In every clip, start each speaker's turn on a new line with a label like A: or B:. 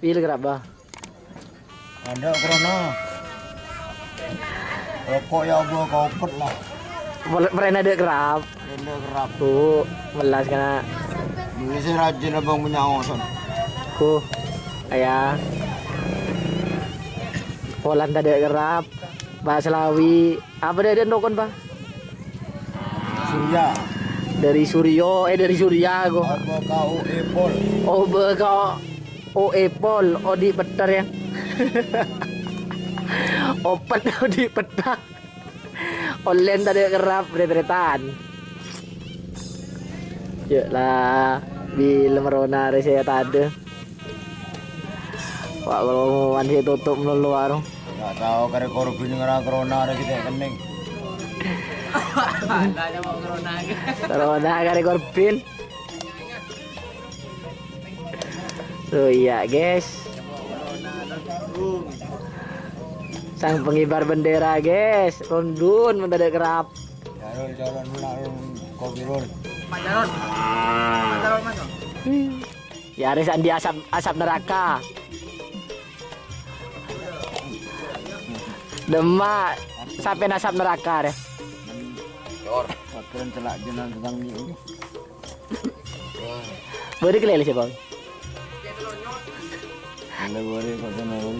A: Pil kerap
B: Ada corona. Rokok ya Allah kopet lah.
A: pernah ada kerap.
B: Ada kerap.
A: Tuh, melas kena.
B: Beli sih rajin abang punya ngoson.
A: Kayak Poland ada kerap. Pak Selawi. Apa dia dokon, Pak?
B: Surya.
A: Dari Surya go.
B: Kau Epol.
A: Epol, di petar ya. Open di petar. Online tadi kerap retretan. Ya lah, bil merona saya tadi. Wah kalau mandi tutup melulu warung.
B: Nggak tahu karena korban ngera corona ada kita kening.
C: Ada mau corona.
A: Corona kali korban. Tuh iya guys. Sang pengibar bendera guys, rondun mendadak kerap.
B: Jalan kobirul.
C: Pak Jaron. Pak Jaron mas.
A: Ya Aris andi asap neraka. Demak sampai asap neraka deh.
B: Jor. Pakean celak jenang tentang ini.
A: Boleh kelihatan sih bang.
B: Ada boleh kau nol.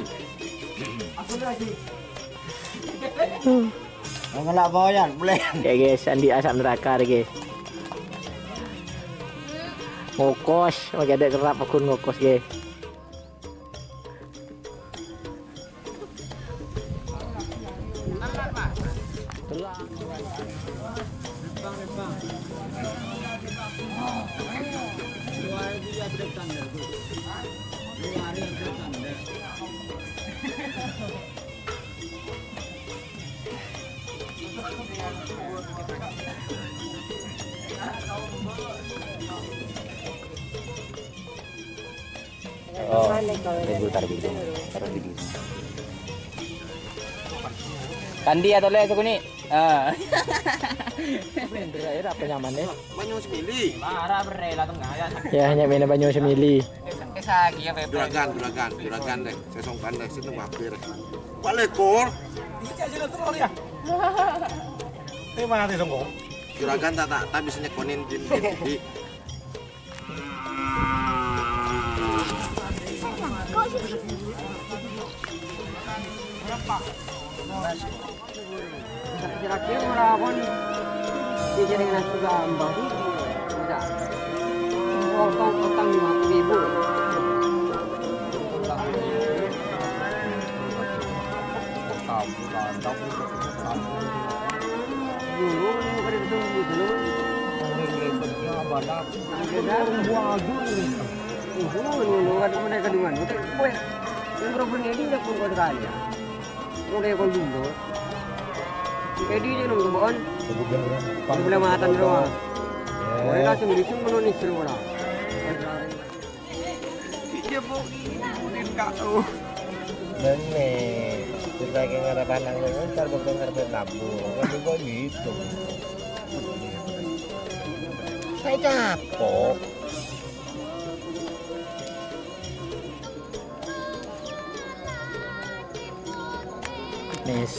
B: Nggak bawayan, boleh.
A: Ya guys, andi asap neraka deh guys. Ngokos, lagi ada kerap aku ngokos guys. Oh, tunggu taruh video. Kandi atau lek aku ni? Bendera apa nyaman deh?
C: Banyu semili. Lara berela tengah ya.
A: Ya hanya main banyu semili.
C: Kesagi ya
D: Juragan deh, saya songkan deh, sini mampir. Pak Lekor,
C: Ini aja telur ya. Ini mana sih songkong?
D: juragan tak bisa nyekonin di.
C: Kira-kira melawan di jaringan juga ambang tidak. Otang 50.000. Dulu kan itu dulu. Dulu kan mereka dengan itu. Yang problem ini udah pun kali ya. Mulai kalau dulu. Jadi dia nunggu bon. Boleh matan doang. Boleh langsung disung menulis semua. Dia mungkin kau.
B: Nenek, kita kayak ngarep pandang lu, ntar bakal ngarep tabung, kan juga gitu. Saya capok.
A: Nis.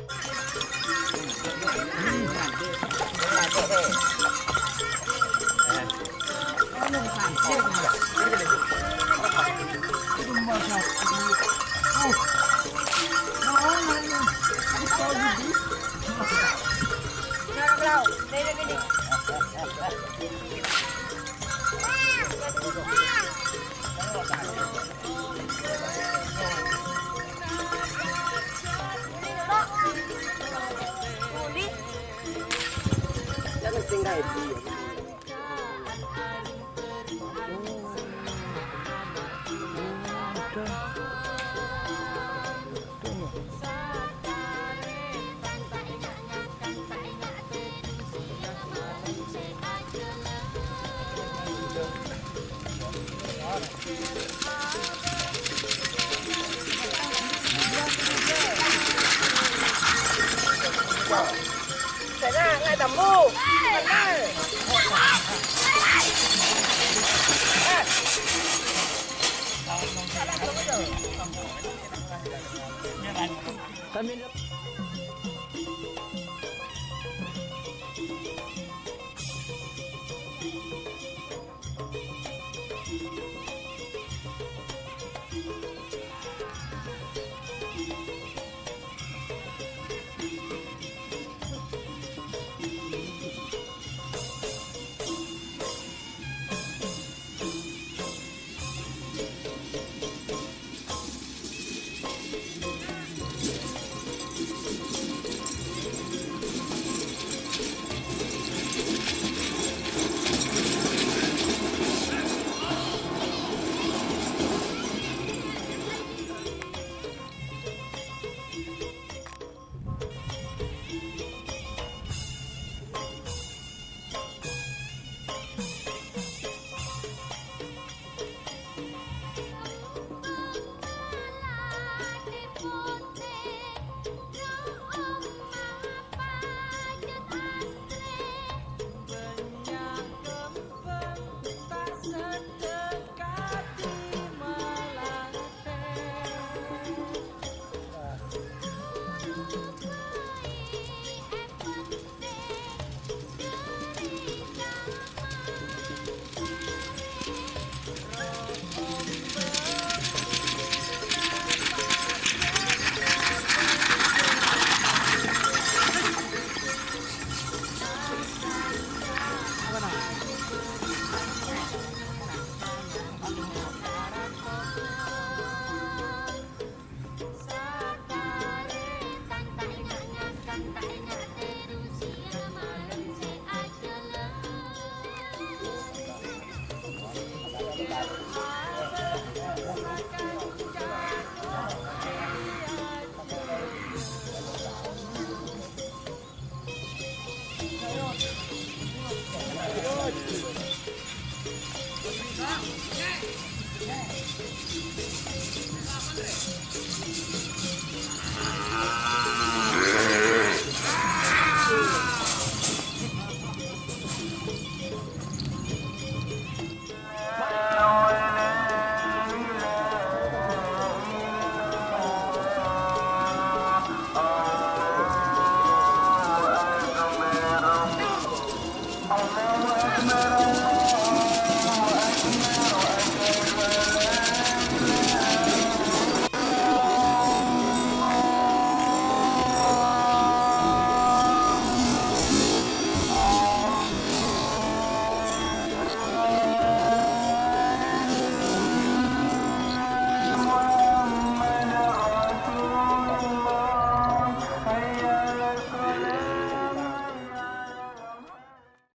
E: Sana ngay tầm bu. Hãy subscribe cho kênh Ghiền Mì Gõ để không bỏ lỡ
A: Kami